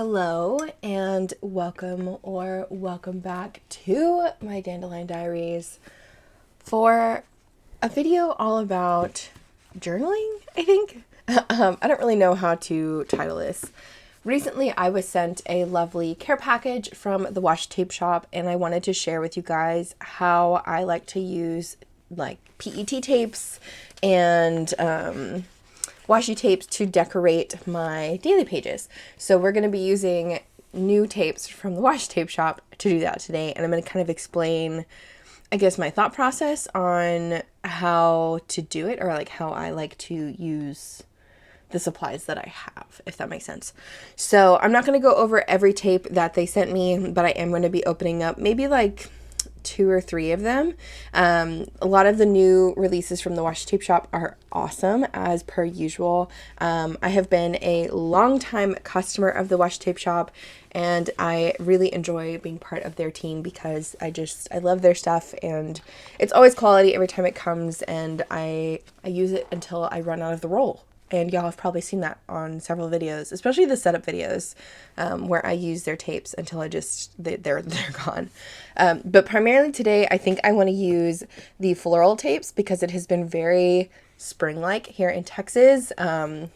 Hello and welcome back to my Dandelion Diaries for a video all about journaling, I think. I don't really know how to title this. Recently, I was sent a lovely care package from the Washi Tape Shop, and I wanted to share with you guys how I like to use like PET tapes and washi tapes to decorate my daily pages. So we're going to be using new tapes from the Washi Tape Shop to do that today, and I'm going to kind of explain, I guess, my thought process on how to do it, or like how I like to use the supplies that I have, if that makes sense. So I'm not going to go over every tape that they sent me, but I am going to be opening up maybe like 2 or 3 of them. A lot of the new releases from the Washi Tape Shop are awesome, as per usual. I have been a long-time customer of the Washi Tape Shop, and I really enjoy being part of their team because I love their stuff, and it's always quality every time it comes, and I use it until I run out of the roll. And y'all have probably seen that on several videos, especially the setup videos, where I use their tapes until they're gone. But primarily today, I think I want to use the floral tapes because it has been very spring-like here in Texas. The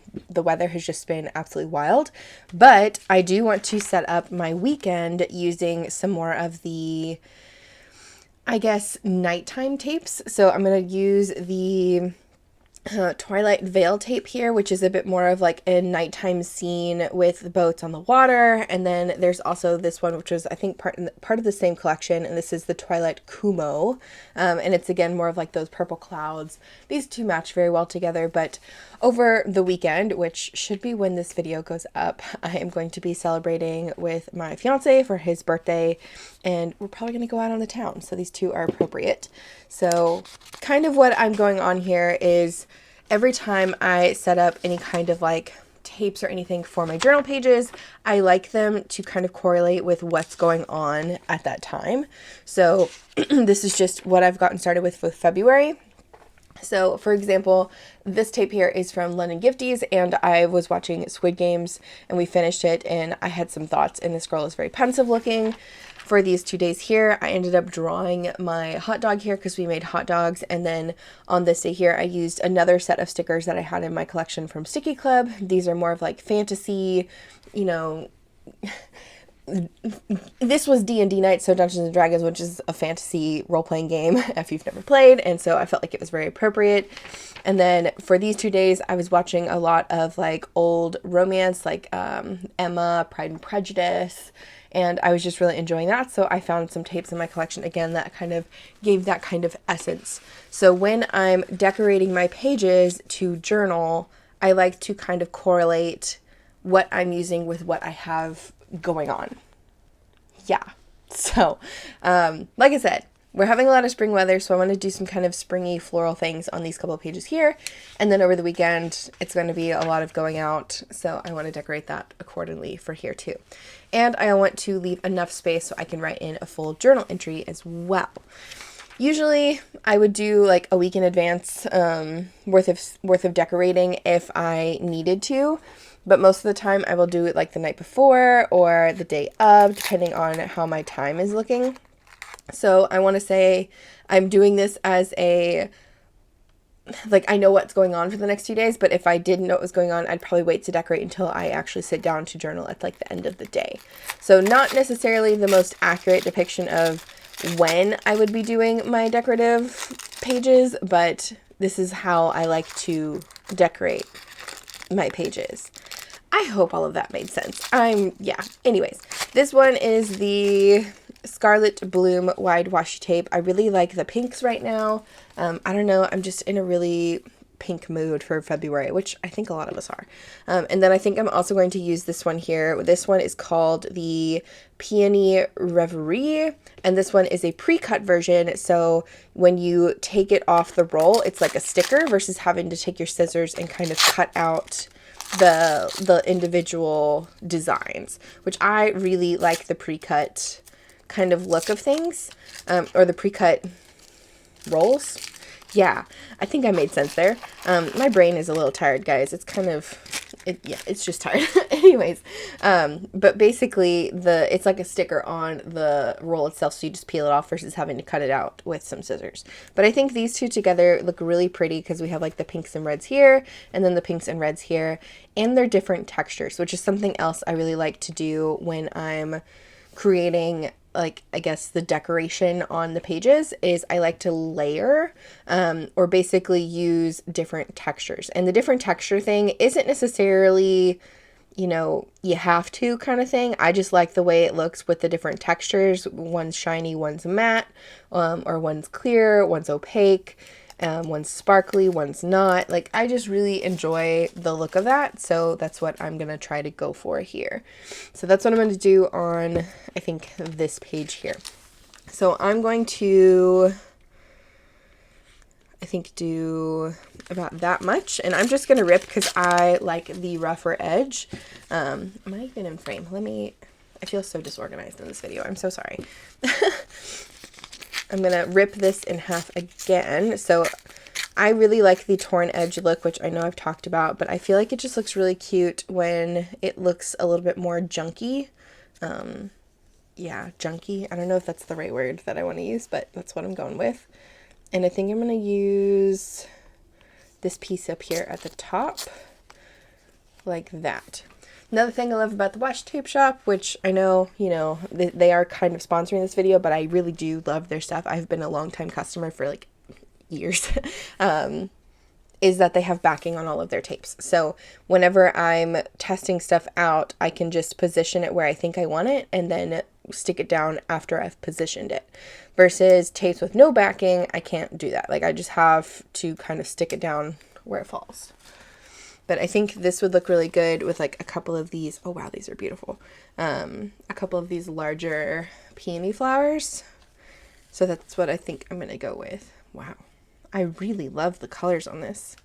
weather has just been absolutely wild. But I do want to set up my weekend using some more of the, I guess, nighttime tapes. So I'm going to use the Twilight Veil tape here, which is a bit more of like a nighttime scene with boats on the water. And then there's also this one, which was, I think, part of the same collection, and this is the Twilight 𝗏𝗏, and it's again more of like those purple clouds. These two match very well together. But over the weekend, which should be when this video goes up, I am going to be celebrating with my fiance for his birthday, and we're probably going to go out on the town, so these two are appropriate. So kind of what I'm going on here is every time I set up any kind of like tapes or anything for my journal pages, I like them to kind of correlate with what's going on at that time. So this is just what I've gotten started with February. So, for example, this tape here is from London Gifties, and I was watching Squid Games, and we finished it, and I had some thoughts, and this girl is very pensive looking. For these 2 days here, I ended up drawing my hot dog here because we made hot dogs, and then on this day here, I used another set of stickers that I had in my collection from Sticky Club. These are more of like fantasy, you know. This was D&D night, so Dungeons & Dragons, which is a fantasy role-playing game if you've never played, and so I felt like it was very appropriate. And then for these 2 days, I was watching a lot of like old romance, like 𝗦𝗵, Pride and Prejudice, and I was just really enjoying that, so I found some tapes in my collection, again, that kind of gave that kind of essence. So when I'm decorating my pages to journal, I like to kind of correlate what I'm using with what I have going on. Yeah. So, like I said, we're having a lot of spring weather, so I want to do some kind of springy floral things on these couple of pages here. And then over the weekend, it's going to be a lot of going out, so I want to decorate that accordingly for here too. And I want to leave enough space so I can write in a full journal entry as well. Usually I would do like a week in advance worth of decorating if I needed to. But most of the time I will do it like the night before or the day of, depending on how my time is looking. So I want to say I'm doing this as a, like, I know what's going on for the next 2 days, but if I didn't know what was going on, I'd probably wait to decorate until I actually sit down to journal at like the end of the day. So not necessarily the most accurate depiction of when I would be doing my decorative pages, but this is how I like to decorate my pages. I hope all of that made sense. Yeah. Anyways, this one is the Scarlet Bloom Wide Washi Tape. I really like the pinks right now. I don't know. I'm just in a really pink mood for February, which I think a lot of us are. And then I think I'm also going to use this one here. This one is called the Peony Reverie, and this one is a pre-cut version. So when you take it off the roll, it's like a sticker versus having to take your scissors and kind of cut out the individual designs, which I really like the pre-cut kind of look of things, or the pre-cut rolls. Yeah, I think I made sense there. My brain is a little tired, guys. It's kind of yeah, it's just tired. Anyways, but basically it's like a sticker on the roll itself, so you just peel it off versus having to cut it out with some scissors. But I think these two together look really pretty because we have like the pinks and reds here, and then the pinks and reds here, and they're different textures, which is something else I really like to do when I'm creating, like, I guess the decoration on the pages, is I like to layer or basically use different textures. And the different texture thing isn't necessarily, you know, you have to kind of thing. I just like the way it looks with the different textures. One's shiny, one's matte, or one's clear, one's opaque. One's sparkly, one's not. Like, I just really enjoy the look of that, so that's what I'm gonna try to go for here. So that's what I'm gonna do on, I think, this page here. So I'm going to, I think, do about that much, and I'm just gonna rip because I like the rougher edge. Am I even in frame? I feel so disorganized in this video. I'm so sorry. I'm going to rip this in half again. So I really like the torn edge look, which I know I've talked about, but I feel like it just looks really cute when it looks a little bit more junky. Yeah, junky. I don't know if that's the right word that I want to use, but that's what I'm going with. And I think I'm going to use this piece up here at the top, like that. Another thing I love about the Washi Tape Shop, which I know, you know, they are kind of sponsoring this video, but I really do love their stuff. I've been a long-time customer for like years, is that they have backing on all of their tapes. So whenever I'm testing stuff out, I can just position it where I think I want it and then stick it down after I've positioned it. Versus tapes with no backing, I can't do that. Like, I just have to kind of stick it down where it falls. But I think this would look really good with like a couple of these. Oh wow, these are beautiful. A couple of these larger peony flowers. So that's what I think I'm gonna go with. Wow, I really love the colors on this.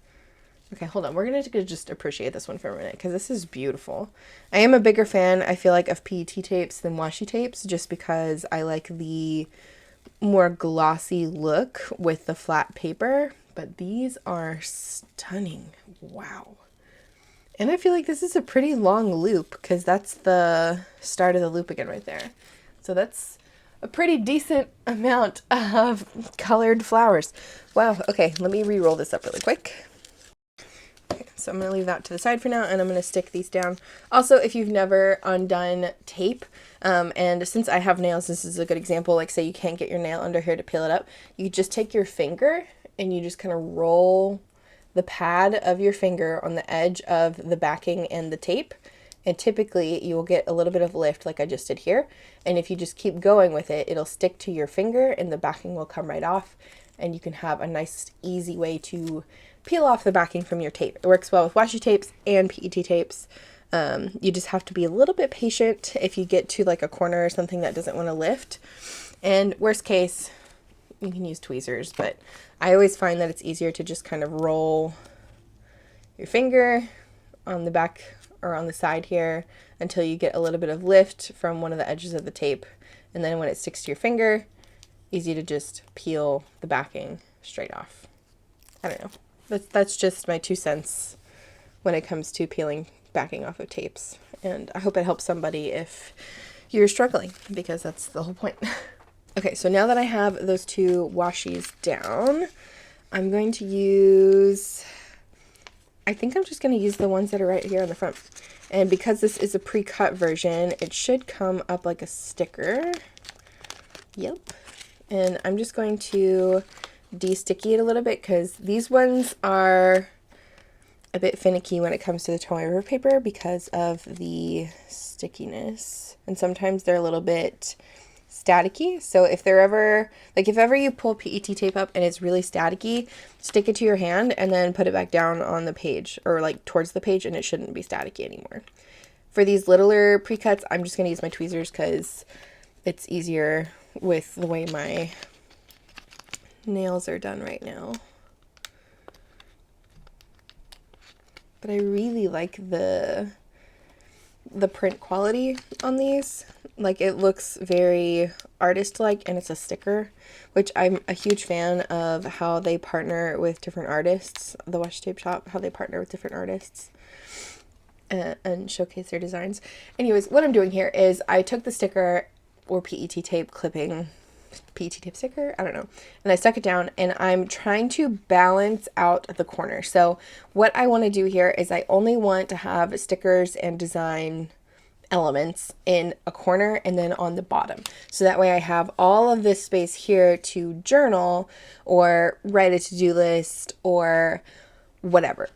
Okay, hold on. We're gonna just appreciate this one for a minute because this is beautiful. I am a bigger fan, I feel like, of PET tapes than washi tapes, just because I like the more glossy look with the flat paper. But these are stunning. Wow. And I feel like this is a pretty long loop because that's the start of the loop again right there. So that's a pretty decent amount of colored flowers. Wow. Okay, let me re-roll this up really quick. Okay, so I'm going to leave that to the side for now, and I'm going to stick these down. Also, if you've never undone tape, and since I have nails, this is a good example. Like, say you can't get your nail under here to peel it up, you just take your finger and you just kind of roll the pad of your finger on the edge of the backing and the tape, and typically you will get a little bit of lift like I just did here. And if you just keep going with it, it'll stick to your finger and the backing will come right off, and you can have a nice easy way to peel off the backing from your tape. It works well with washi tapes and PET tapes. You just have to be a little bit patient if you get to like a corner or something that doesn't want to lift. And worst case, you can use tweezers, but I always find that it's easier to just kind of roll your finger on the back or on the side here until you get a little bit of lift from one of the edges of the tape. And then when it sticks to your finger, easy to just peel the backing straight off. I don't know. That's just my 2 cents when it comes to peeling backing off of tapes. And I hope it helps somebody if you're struggling, because that's the whole point. Okay, so now that I have those 2 washies down, I'm going to use, I think I'm just going to use the ones that are right here on the front. And because this is a pre-cut version, it should come up like a sticker. Yep. And I'm just going to de-sticky it a little bit because these ones are a bit finicky when it comes to the toner river paper because of the stickiness. And sometimes they're a little bit staticky. So if they're ever, like if ever you pull PET tape up and it's really staticky, stick it to your hand and then put it back down on the page or like towards the page, and it shouldn't be staticky anymore. For these littler pre-cuts, I'm just going to use my tweezers because it's easier with the way my nails are done right now. But I really like the print quality on these. Like, it looks very artist-like, and it's a sticker, which I'm a huge fan of how they partner with different artists. The Washi Tape Shop, how they partner with different artists. and showcase their designs. Anyways, what I'm doing here is I took the sticker or PET tape clipping, PET tape sticker, I don't know, and I stuck it down, and I'm trying to balance out the corner. So what I want to do here is I only want to have stickers and design elements in a corner and then on the bottom. So that way I have all of this space here to journal or write a to-do list or whatever.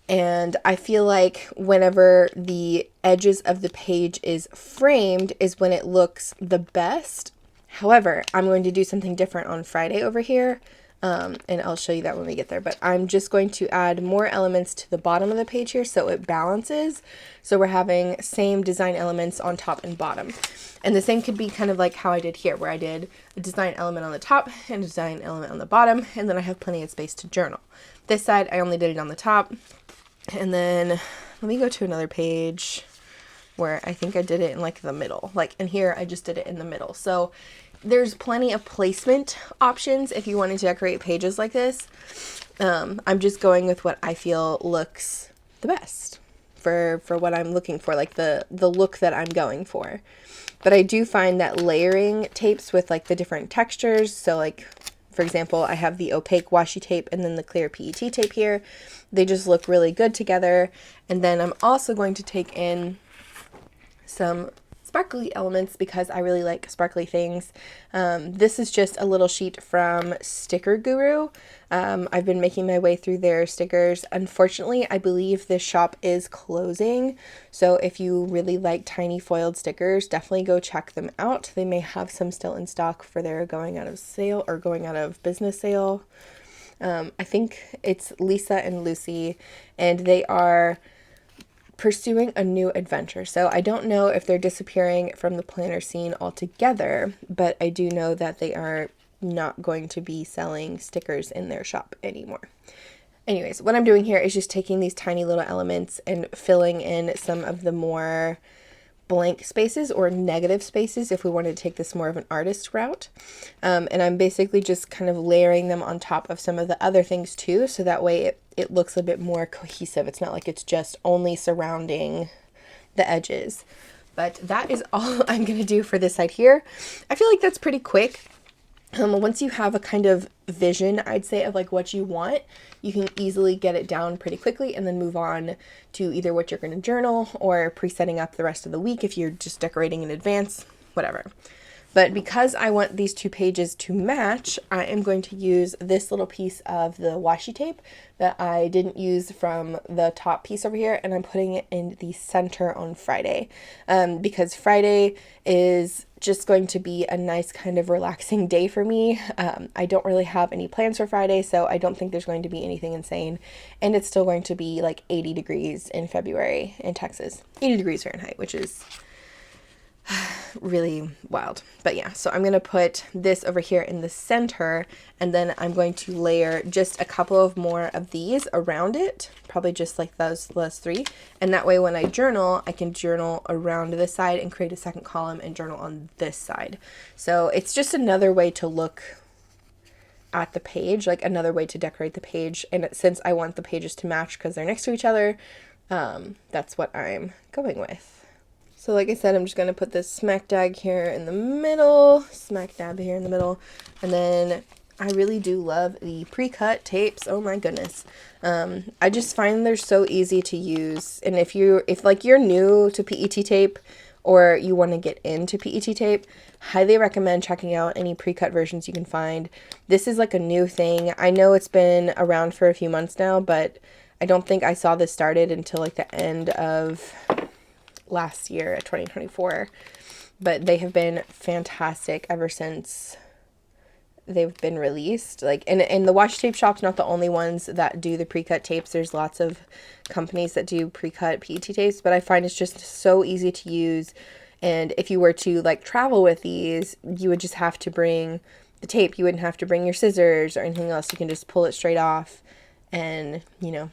And I feel like whenever the edges of the page is framed is when it looks the best. However, I'm going to do something different on Friday over here. And I'll show you that when we get there, but I'm just going to add more elements to the bottom of the page here so it balances. So we're having same design elements on top and bottom. And the same could be kind of like how I did here, where I did a design element on the top and a design element on the bottom, and then I have plenty of space to journal. This side, I only did it on the top. And then let me go to another page where I think I did it in like the middle. Like in here, I just did it in the middle. So there's plenty of placement options if you want to decorate pages like this. I'm just going with what I feel looks the best for what I'm looking for, like the look that I'm going for. But I do find that layering tapes with like the different textures, so like for example, I have the opaque washi tape and then the clear PET tape here. They just look really good together. And then I'm also going to take in some sparkly elements because I really like sparkly things. This is just a little sheet from Sticker Guru. I've been making my way through their stickers. Unfortunately, I believe this shop is closing. So if you really like tiny foiled stickers, definitely go check them out. They may have some still in stock for their going out of sale or going out of business sale. I think it's Lisa and Lucy, and they are pursuing a new adventure. So I don't know if they're disappearing from the planner scene altogether, but I do know that they are not going to be selling stickers in their shop anymore. Anyways, what I'm doing here is just taking these tiny little elements and filling in some of the more blank spaces or negative spaces if we wanted to take this more of an artist route. And I'm basically just kind of layering them on top of some of the other things too, so that way it looks a bit more cohesive. It's not like it's just only surrounding the edges. But that is all I'm going to do for this side here. I feel like that's pretty quick. Once you have a kind of vision, I'd say, of like what you want, you can easily get it down pretty quickly and then move on to either what you're going to journal or pre-setting up the rest of the week if you're just decorating in advance, whatever. But because I want these two pages to match, I am going to use this little piece of the washi tape that I didn't use from the top piece over here, and I'm putting it in the center on Friday, because Friday is just going to be a nice kind of relaxing day for me. I don't really have any plans for Friday, so I don't think there's going to be anything insane, and it's still going to be like 80 degrees in February in Texas, 80 degrees Fahrenheit, which is really wild. But yeah, so I'm going to put this over here in the center, and then I'm going to layer just a couple of more of these around it, probably just like those last three, and that way when I journal, I can journal around this side and create a second column and journal on this side. So it's just another way to look at the page, like another way to decorate the page, and since I want the pages to match because they're next to each other, that's what I'm going with. So like I said, I'm just going to put this smack dab here in the middle, and then I really do love the pre-cut tapes. Oh my goodness. I just find they're so easy to use, and if like you're new to PET tape or you want to get into PET tape, highly recommend checking out any pre-cut versions you can find. This is like a new thing. I know it's been around for a few months now, but I don't think I saw this started until like the end of last year, 2024, but they have been fantastic ever since they've been released. Like, and the Washi Tape Shop's not the only ones that do the pre-cut tapes. There's lots of companies that do pre-cut PET tapes, but I find it's just so easy to use. And if you were to like travel with these, you would just have to bring the tape. You wouldn't have to bring your scissors or anything else. You can just pull it straight off and, you know,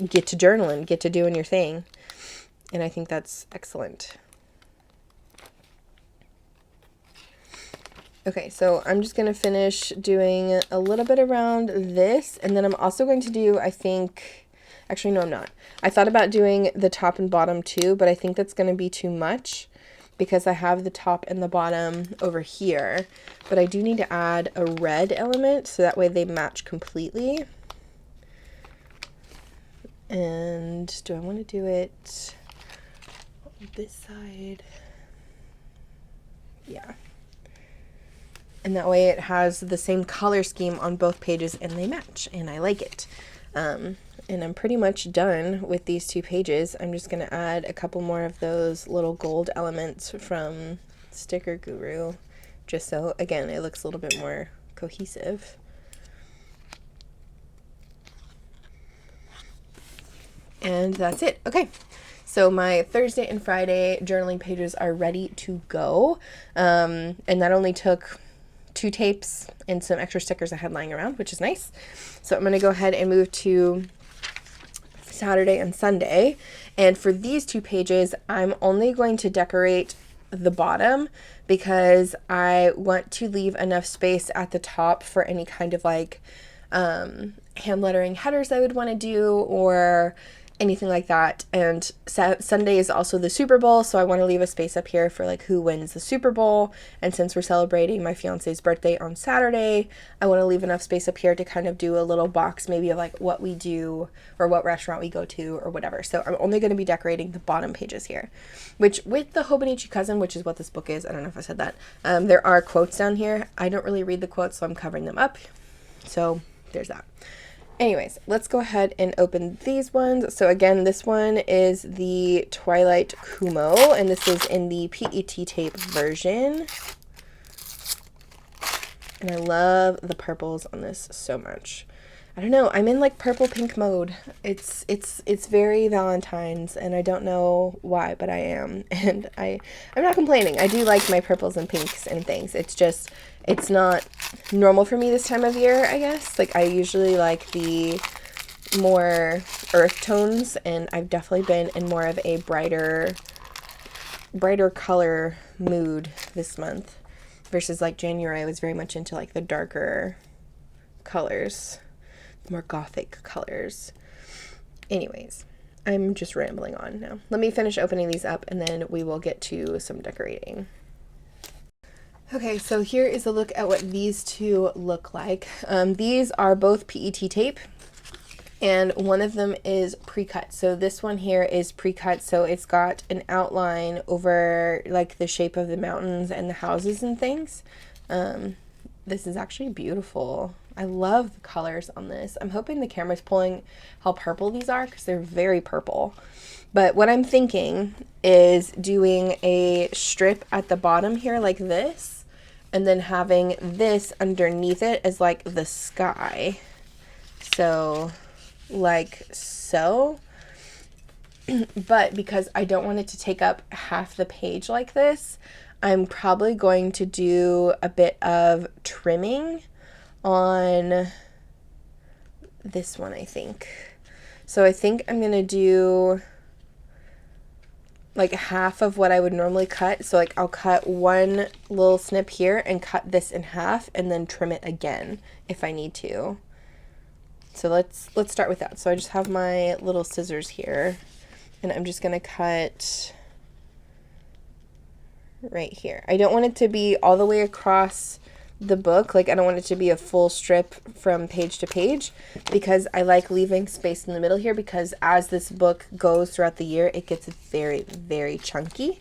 get to journaling, get to doing your thing. And I think that's excellent. Okay, so I'm just going to finish doing a little bit around this. And then I'm also going to do, I think, Actually, no, I'm not. I thought about doing the top and bottom too, but I think that's going to be too much because I have the top and the bottom over here. But I do need to add a red element so that way they match completely. And do I want to do it on this side? Yeah. And that way it has the same color scheme on both pages and they match, and I like it. And I'm pretty much done with these 2 pages. I'm just going to add a couple more of those little gold elements from Sticker Guru, just so, again, it looks a little bit more cohesive. And that's it. Okay. So my Thursday and Friday journaling pages are ready to go. And that only took 2 tapes and some extra stickers I had lying around, which is nice. So I'm going to go ahead and move to Saturday and Sunday. And for these 2 pages, I'm only going to decorate the bottom because I want to leave enough space at the top for any kind of like hand lettering headers I would want to do or anything like that. And Sunday is also the Super Bowl, so I want to leave a space up here for like who wins the Super Bowl. And since we're celebrating my fiance's birthday on Saturday, I want to leave enough space up here to kind of do a little box maybe of like what we do or what restaurant we go to or whatever. So I'm only going to be decorating the bottom pages here, which with the Hobonichi Cousin, which is what this book is, I don't know if I said that, there are quotes down here. I don't really read the quotes, so I'm covering them up. So there's that. Anyways, let's go ahead and open these ones. So again, this one is the Twilight Kumo, and this is in the PET tape version. And I love the purples on this so much. I don't know, I'm in like purple pink mode. It's very Valentine's, and I don't know why, but I am. And I'm not complaining. I do like my purples and pinks and things. It's just, it's not normal for me this time of year, I guess. Like I usually like the more earth tones, and I've definitely been in more of a brighter color mood this month versus like January. I was very much into like the darker colors, more gothic colors. Anyways, I'm just rambling on now. Let me finish opening these up and then we will get to some decorating. Okay, so here is a look at what these 2 look like. These are both PET tape, and one of them is pre-cut. So this one here is pre-cut, so it's got an outline over like the shape of the mountains and the houses and things. This is actually beautiful. I love the colors on this. I'm hoping the camera's pulling how purple these are because they're very purple. But what I'm thinking is doing a strip at the bottom here like this, and then having this underneath it as like the sky. So like so. But because I don't want it to take up half the page like this, I'm probably going to do a bit of trimming on this one, I think. So I think I'm going to do like half of what I would normally cut. So like I'll cut one little snip here and cut this in half and then trim it again if I need to. So let's start with that. So I just have my little scissors here and I'm just going to cut right here. I don't want it to be all the way across the book. Like I don't want it to be a full strip from page to page because I like leaving space in the middle here because as this book goes throughout the year, it gets very, very chunky.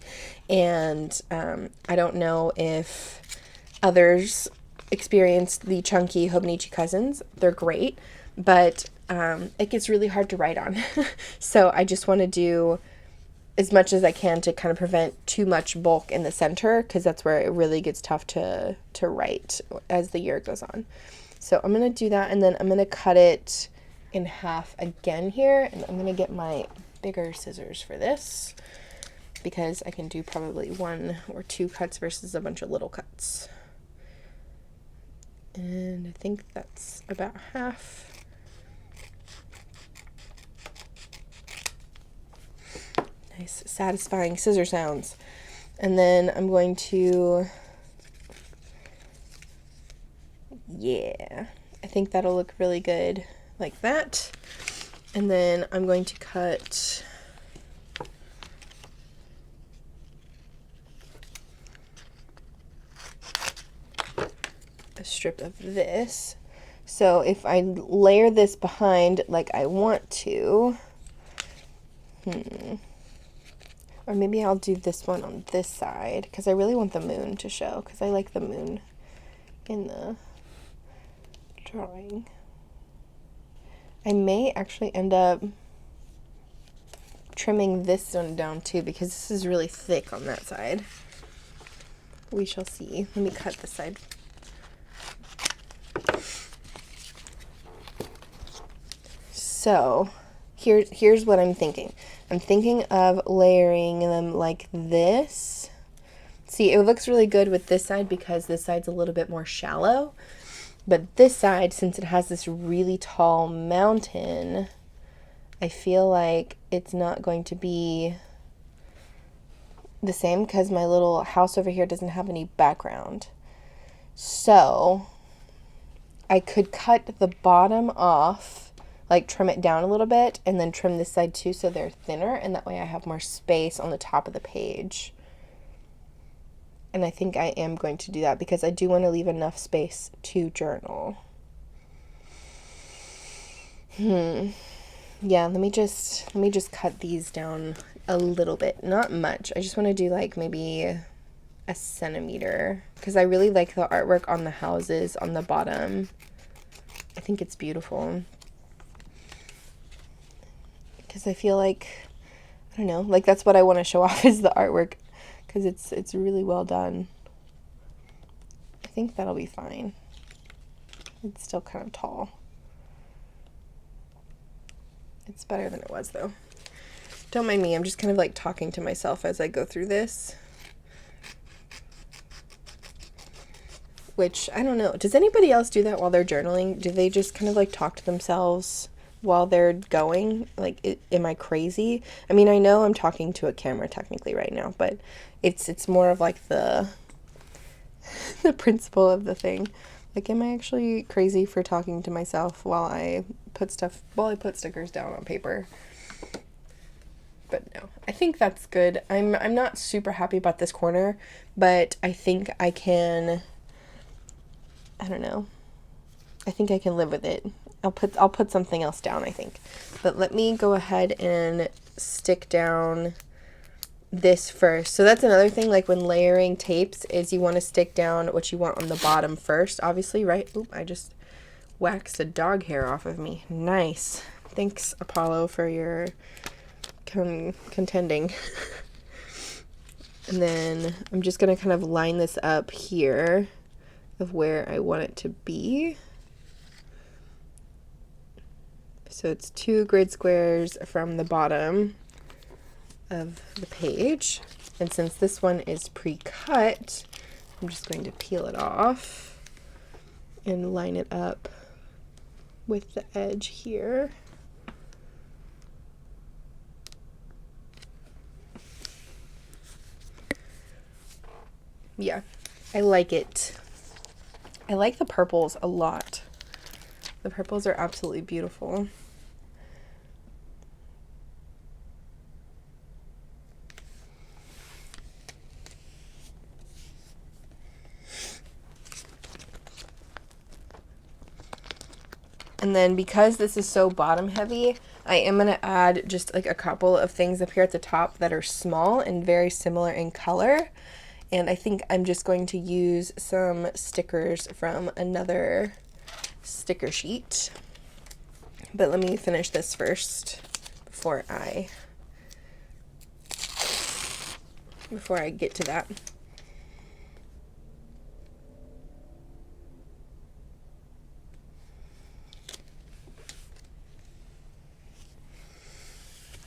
And I don't know if others experienced the chunky Hobonichi Cousins. They're great, but it gets really hard to write on. So I just want to do as much as I can to kind of prevent too much bulk in the center because that's where it really gets tough to write as the year goes on. So I'm going to do that, and then I'm going to cut it in half again here, and I'm going to get my bigger scissors for this because I can do probably 1 or 2 cuts versus a bunch of little cuts. And I think that's about half. Nice, satisfying scissor sounds. And then I'm going to, yeah, I think that'll look really good like that. And then I'm going to cut a strip of this. So if I layer this behind like I want to, or maybe I'll do this one on this side because I really want the moon to show, because I like the moon in the drawing. I may actually end up trimming this one down too because this is really thick on that side. We shall see. Let me cut this side. So here's what I'm thinking. I'm thinking of layering them like this. See, it looks really good with this side because this side's a little bit more shallow. But this side, since it has this really tall mountain, I feel like it's not going to be the same because my little house over here doesn't have any background. So I could cut the bottom off, like trim it down a little bit, and then trim this side too so they're thinner, and that way I have more space on the top of the page. And I think I am going to do that because I do want to leave enough space to journal. Yeah, let me just cut these down a little bit. Not much. I just want to do like maybe a centimeter because I really like the artwork on the houses on the bottom. I think it's beautiful. Because I feel like, I don't know, like that's what I want to show off is the artwork because it's really well done. I think that'll be fine. It's still kind of tall. It's better than it was though. Don't mind me, I'm just kind of like talking to myself as I go through this. Which, I don't know, does anybody else do that while they're journaling? Do they just kind of like talk to themselves while they're going? Like, am I crazy? I mean, I know I'm talking to a camera technically right now, but it's more of like the principle of the thing. Like, am I actually crazy for talking to myself while I put stickers down on paper? But no, I think that's good. I'm not super happy about this corner, but I think I can, I don't know. I think I can live with it. I'll put something else down, I think. But let me go ahead and stick down this first. So that's another thing, like when layering tapes, is you want to stick down what you want on the bottom first, obviously, right? Oop, I just waxed a dog hair off of me. Nice. Thanks, Apollo, for your contending. And then I'm just going to kind of line this up here of where I want it to be. So it's 2 grid squares from the bottom of the page. And since this one is pre-cut, I'm just going to peel it off and line it up with the edge here. Yeah, I like it. I like the purples a lot. The purples are absolutely beautiful. And then because this is so bottom heavy, I am going to add just like a couple of things up here at the top that are small and very similar in color. And I think I'm just going to use some stickers from another sticker sheet. But let me finish this first before I get to that.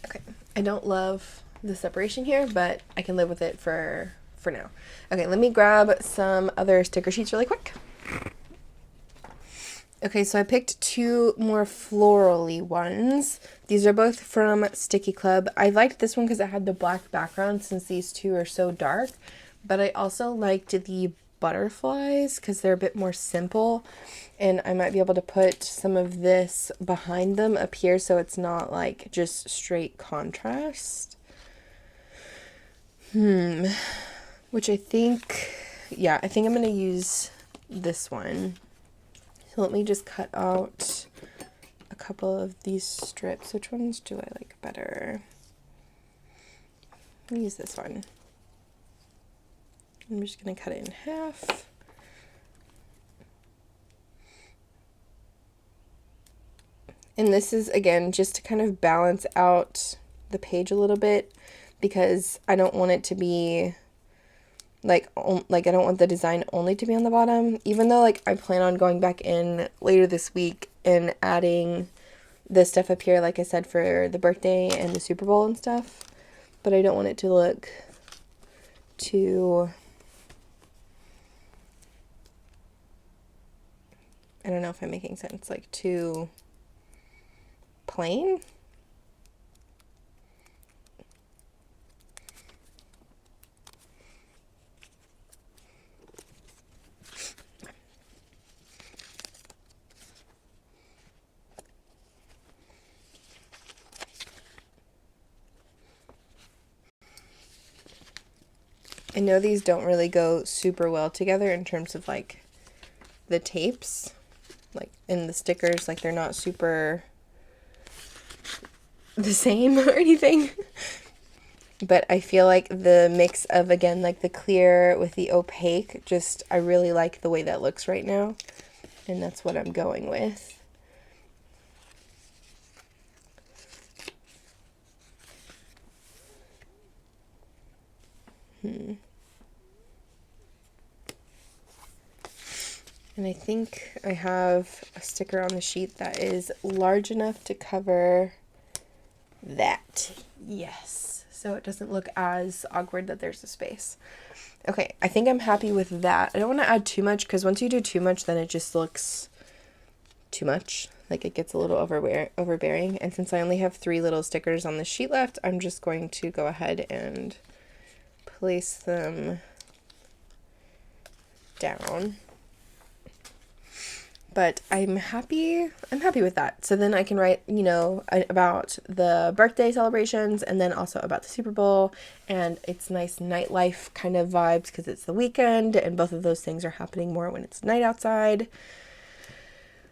Okay, I don't love the separation here, but I can live with it for now. Okay, let me grab some other sticker sheets really quick. Okay, so I picked 2 more florally ones. These are both from Sticky Club. I liked this one because it had the black background since these 2 are so dark, but I also liked the butterflies because they're a bit more simple, and I might be able to put some of this behind them up here so it's not like just straight contrast. Which I think, yeah, I think I'm going to use this one. So let me just cut out a couple of these strips. Which ones do I like better? I'll use this one. I'm just going to cut it in half. And this is, again, just to kind of balance out the page a little bit, because I don't want it to be like I don't want the design only to be on the bottom, even though like I plan on going back in later this week and adding this stuff up here, like I said, for the birthday and the Super Bowl and stuff. But I don't want it to look too, I don't know if I'm making sense, like too plain. I know these don't really go super well together in terms of like the tapes, like in the stickers, like they're not super the same or anything. But I feel like the mix of, again, like the clear with the opaque, just, I really like the way that looks right now. And that's what I'm going with. And I think I have a sticker on the sheet that is large enough to cover that. Yes. So it doesn't look as awkward that there's a space. Okay, I think I'm happy with that. I don't want to add too much, because once you do too much, then it just looks too much. Like it gets a little overbearing. And since I only have 3 little stickers on the sheet left, I'm just going to go ahead and place them down. But I'm happy with that. So then I can write, you know, about the birthday celebrations and then also about the Super Bowl, and it's nice nightlife kind of vibes because it's the weekend and both of those things are happening more when it's night outside.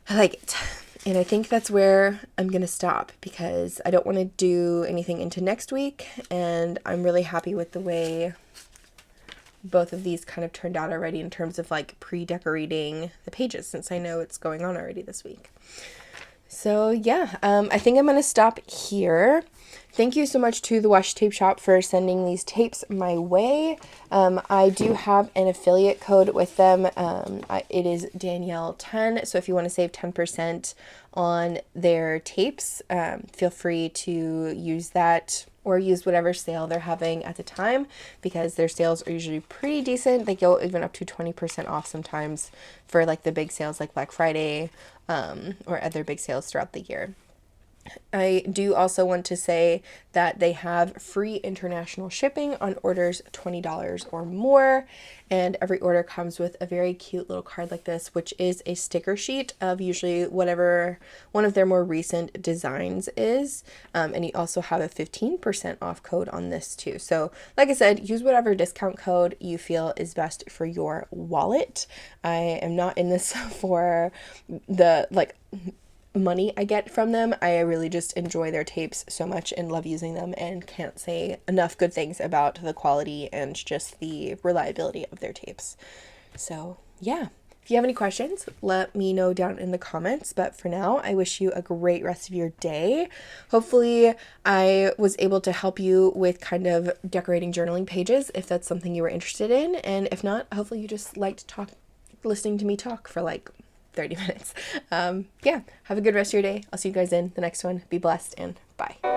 I like it. And I think that's where I'm going to stop because I don't want to do anything into next week, and I'm really happy with the way both of these kind of turned out already in terms of like pre-decorating the pages, since I know it's going on already this week. So yeah, I think I'm going to stop here. Thank you so much to the Washi Tape Shop for sending these tapes my way. I do have an affiliate code with them. It is Danielle10. So if you want to save 10% on their tapes, feel free to use that or use whatever sale they're having at the time, because their sales are usually pretty decent. They go even up to 20% off sometimes for like the big sales like Black Friday or other big sales throughout the year. I do also want to say that they have free international shipping on orders $20 or more, and every order comes with a very cute little card like this, which is a sticker sheet of usually whatever one of their more recent designs is, and you also have a 15% off code on this too. So like I said, use whatever discount code you feel is best for your wallet. I am not in this for the money I get from them. I really just enjoy their tapes so much and love using them, and can't say enough good things about the quality and just the reliability of their tapes. So yeah, if you have any questions, let me know down in the comments. But for now, I wish you a great rest of your day. Hopefully I was able to help you with kind of decorating journaling pages if that's something you were interested in, and if not, hopefully you just liked listening to me talk for like 30 minutes. Yeah, have a good rest of your day. I'll see you guys in the next one. Be blessed, and bye.